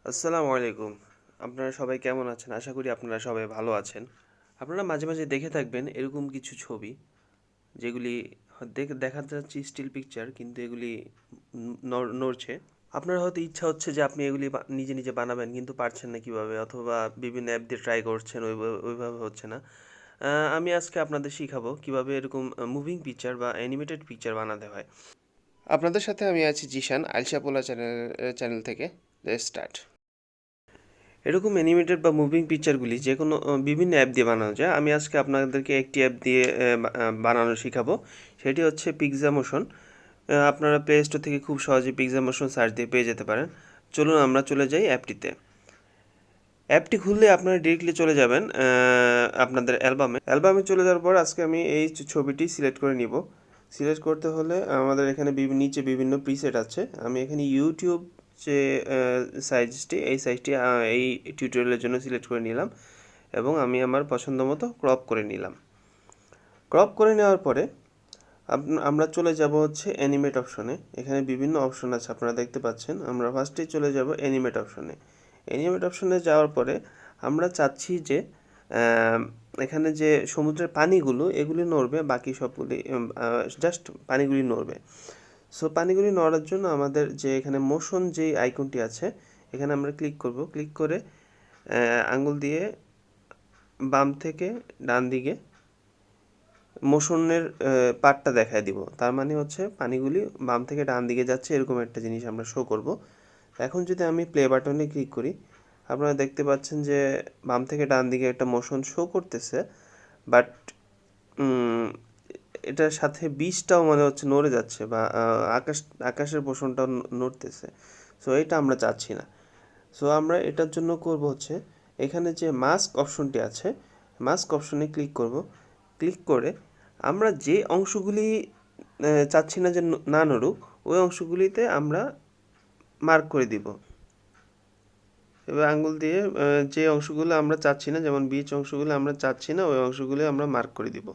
আসসালামু আলাইকুম। আপনারা সবাই কেমন আছেন? আশা করি আপনারা সবাই ভালো আছেন। আপনারা মাঝে, মাঝে দেখে থাকবেন এরকম কিছু ছবি যেগুলি দেখা যাচ্ছে স্টিল পিকচার কিন্তু এগুলি নড়ছে। আপনার হয়তো ইচ্ছা হচ্ছে যে আপনি এগুলি নিজে, নিজে বানাবেন কিন্তু পারছেন না কিভাবে অথবা বিভিন্ন অ্যাপ দিয়ে ট্রাই করছেন ওইভাবে হচ্ছে না। আমি আজকে আপনাদের শিখাবো কিভাবে এরকম মুভিং পিকচার বা অ্যানিমেটেড পিকচার বানাতে হয়। আপনাদের সাথে আমি আছি জিশান AilshaPola চ্যানেল থেকে। Let's start. এরকম অ্যানিমেটেড বা মুভিং পিকচারগুলি যে কোনো বিভিন্ন অ্যাপ দিয়ে বানানো যায়। আমি আজকে আপনাদেরকে একটি অ্যাপ দিয়ে বানানো শিখাবো। সেটি হচ্ছে পিক্সামোশন। আপনারা প্লে স্টোর থেকে খুব সহজে পিক্সামোশন সার্চ দিয়ে পেয়ে যেতে পারেন। চলুন আমরা চলে যাই অ্যাপটিতে। অ্যাপটি খুললে আপনারা ডিরেক্টলি চলে যাবেন আপনাদের অ্যালবামে চলে যাওয়ার পর আজকে আমি এই ছবিটি সিলেক্ট করে নিব। সিলেক্ট করতে হলে আমাদের এখানে নিচে বিভিন্ন প্রিসেট আছে। আমি এখানে ইউটিউব যে এই সাইজটি এই টিউটোরিয়ালের জন্য সিলেক্ট করে নিলাম এবং আমি আমার পছন্দ মতো ক্রপ করে নিলাম। ক্রপ করে নেওয়ার পরে আমরা চলে যাব হচ্ছে অ্যানিমেট অপশনে। এখানে বিভিন্ন অপশন আছে আপনারা দেখতে পাচ্ছেন। আমরা ফার্স্টেই চলে যাব অ্যানিমেট অপশনে। অ্যানিমেট অপশনে যাওয়ার পরে আমরা চাচ্ছি যে এখানে যে সমুদ্রের পানিগুলো এগুলি নড়বে, বাকি সবগুলি জাস্ট পানিগুলি নড়বে। সো পানিগুলি নড়ার জন্য আমাদের যে এখানে মোশন যে আইকনটি আছে এখানে আমরা ক্লিক করব। ক্লিক করে আঙ্গুল দিয়ে বাম থেকে ডান দিকে মোশনের পার্টটা দেখায় দিব। তার মানে হচ্ছে পানিগুলি বাম থেকে ডান দিকে যাচ্ছে এরকম একটা জিনিস আমরা শো করব। এখন যদি আমি প্লে বাটনে ক্লিক করি আপনারা দেখতে পাচ্ছেন যে বাম থেকে ডান দিকে একটা মোশন শো করতেছে, বাট এটার সাথে বীজটাও মনে হচ্ছে নড়ে যাচ্ছে বা আকাশের পোষণটাও নড়তেছে। সো এটা আমরা চাচ্ছি না। সো আমরা এটার জন্য করব হচ্ছে এখানে যে মাস্ক অপশনটি আছে মাস্ক অপশনে ক্লিক করব। ক্লিক করে আমরা যে অংশগুলি চাচ্ছি না যে না নড়ুক ওই অংশগুলিতে আমরা মার্ক করে দিব। এবার আঙ্গুল দিয়ে যে অংশগুলো আমরা চাচ্ছি না, যেমন বীজ অংশগুলো আমরা চাচ্ছি না ওই অংশগুলো আমরা মার্ক করে দিব।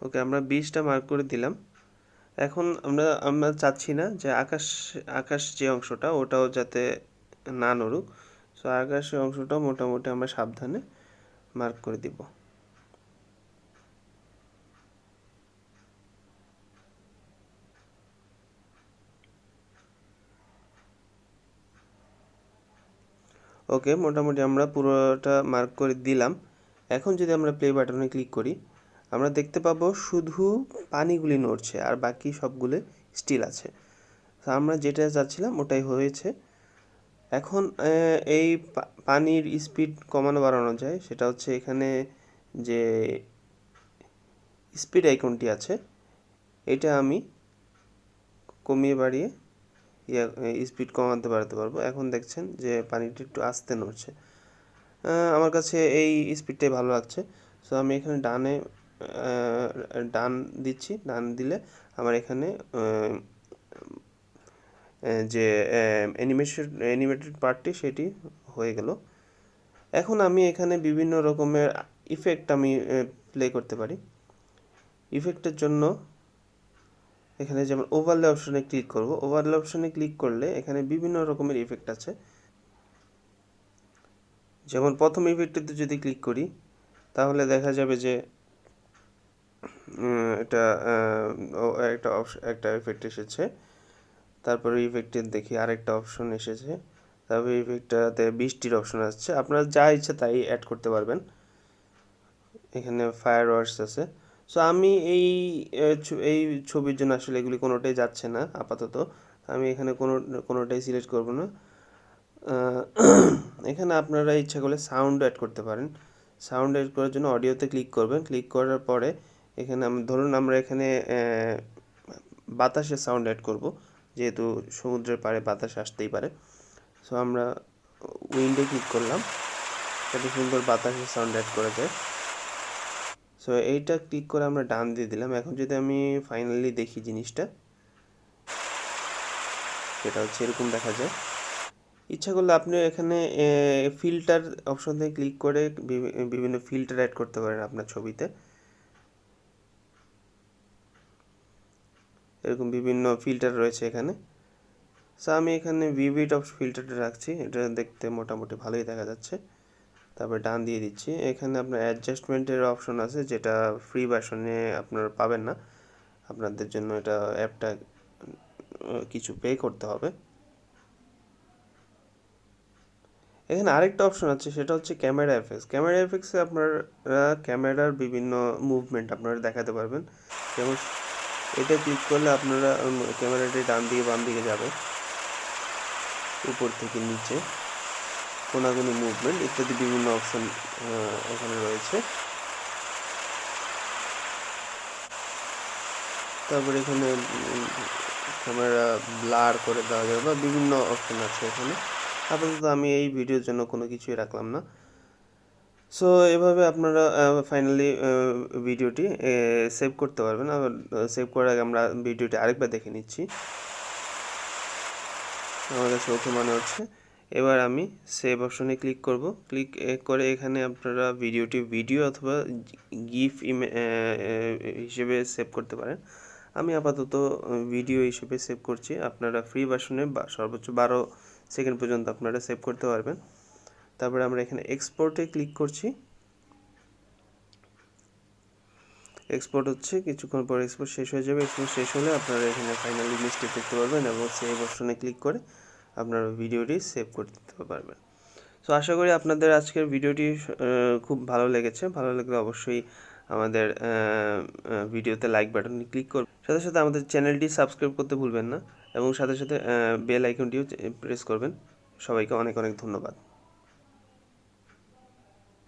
ওকে, আমরা বীজটা মার্ক করে দিলাম। এখন আমরা চাচ্ছি না যে আকাশ যে অংশটা ওটাও যাতে না নড়ুক। সো আকাশের অংশটাও মোটামুটি আমরা সাবধানে মার্ক করে দিব। ওকে, মোটামুটি আমরা পুরোটা মার্ক করে দিলাম। এখন যদি আমরা প্লে বাটনে ক্লিক করি আমরা দেখতে পাবো শুধু পানিগুলি নড়ছে আর বাকি সবগুলো স্টিল আছে। তো আমরা যেটা চাচ্ছিলাম ওটাই হয়েছে। এখন এই পানির স্পিড কমানো বাড়ানো যায়, সেটা হচ্ছে এখানে যে স্পিড আইকনটি আছে এটা আমি কমিয়ে বাড়িয়ে স্পিড কমাতে বাড়াতে পারবো। এখন দেখছেন যে পানিটা একটু আস্তে নড়ছে। আমার কাছে এই স্পিডটাই ভালো লাগছে। সো আমি এখানে ডান দিচ্ছি। ডান দিলে আমার এখানে যে অ্যানিমেটেড পার্টটি সেটি হয়ে গেল। এখন আমি এখানে বিভিন্ন রকমের ইফেক্ট আমি প্লে করতে পারি। ইফেক্টের জন্য এখানে যেমন ওভারলে অপশনে ক্লিক করব। ওভারলে অপশনে ক্লিক করলে এখানে বিভিন্ন রকমের ইফেক্ট আছে। যেমন প্রথম ইফেক্টটিতে যদি ক্লিক করি তাহলে দেখা যাবে যে এটা একটা ইফেক্ট এসেছে। তারপরে ইফেক্টের দেখি আরেকটা অপশন এসেছে। তারপরে ইফেক্টটাতে বৃষ্টির অপশন আসছে। আপনারা যা ইচ্ছা তাই অ্যাড করতে পারবেন। এখানে ফায়ার ওয়ার্কস আছে। সো আমি এই ছবির জন্য আসলে এগুলি কোনোটাই যাচ্ছে না আপাতত। আমি এখানে কোনোটাই সিলেক্ট করব না। এখানে আপনারা ইচ্ছা করলে সাউন্ড অ্যাড করতে পারেন। সাউন্ড অ্যাড করার জন্য অডিওতে ক্লিক করবেন। ক্লিক করার পরে এখানে ধরুন আমরা এখানে বাতাসের সাউন্ড অ্যাড করব, যেহেতু সমুদ্রের পাড়ে বাতাস আসতেই পারে। সো আমরা উইন্ডে ক্লিক করলাম, কত সুন্দর বাতাসের সাউন্ড অ্যাড করা যায়। সো এইটা ক্লিক করে আমরা ডান দিয়ে দিলাম। এখন যদি আমি ফাইনালি দেখি জিনিসটা, সেটা হচ্ছে এরকম দেখা যায়। ইচ্ছা করলে আপনি এখানে ফিল্টার অপশন থেকে ক্লিক করে বিভিন্ন ফিল্টার অ্যাড করতে পারেন আপনার ছবিতে। এরকম বিভিন্ন ফিল্টার রয়েছে এখানে। সো আমি এখানে ভিভিড অফ ফিল্টারটা রাখছি, এটা দেখতে মোটামুটি ভালোই দেখা যাচ্ছে। তারপর ডান দিয়ে দিচ্ছি। এখানে আপনার অ্যাডজাস্টমেন্টের অপশন আছে, যেটা ফ্রি ভার্সনে আপনারা পাবেন না, আপনাদের জন্য এটা অ্যাপটা কিছু পে করতে হবে। এখানে আরেকটা অপশন আছে, সেটা হচ্ছে ক্যামেরা এফেক্টস। ক্যামেরা এফেক্টসে আপনারা ক্যামেরার বিভিন্ন মুভমেন্ট আপনারা দেখাতে পারবেন। যেমন এটা ক্লিক করলে আপনারা ক্যামেরাটি ডান দিকে বাম দিকে যাবে, উপর থেকে নিচে, কোনাকুনি মুভমেন্ট ইত্যাদি বিভিন্ন অপশন এখানে রয়েছে। তারপরে এখানে ক্যামেরা ব্লার করে দেওয়া যাবে বা বিভিন্ন অপশন আছে এখানে। আপাতত আমি এই ভিডিওর জন্য কোনো কিছুই রাখলাম না। সো এভাবে আপনারা ফাইনালি ভিডিওটি সেভ করতে পারবেন। আবার সেভ করার আগে আমরা ভিডিওটি আরেকবার দেখে নিচ্ছি। আমার কাছে ওকে মনে হচ্ছে। এবার আমি সেভ অপশনে ক্লিক করব। ক্লিক করে এখানে আপনারা ভিডিওটি ভিডিও অথবা গিফ হিসেবে সেভ করতে পারেন। আমি আপাতত ভিডিও হিসেবে সেভ করছি। আপনারা ফ্রি ভার্সনে সর্বোচ্চ 12 সেকেন্ড পর্যন্ত আপনারা সেভ করতে পারবেন। তারপরে আমরা এখানে এক্সপোর্টে ক্লিক করছি। এক্সপোর্ট হচ্ছে, কিছুক্ষণ পর এক্সপোর্ট শেষ হয়ে যাবে। এক্সপোর্ট শেষ হলে আপনারা এখানে ফাইনাল ইমেজটি দেখতে পারবেন এবং সেভ অপশনে ক্লিক করে আপনারা ভিডিওটি সেভ করে দিতে পারবেন। সো আশা করি আপনাদের আজকের ভিডিওটি খুব ভালো লেগেছে। ভালো লাগলে অবশ্যই আমাদের ভিডিওতে লাইক বাটনে ক্লিক করবেন। সাথে সাথে আমাদের চ্যানেলটি সাবস্ক্রাইব করতে ভুলবেন না এবং সাথে সাথে বেল আইকনটিও প্রেস করবেন। সবাইকে অনেক অনেক ধন্যবাদ।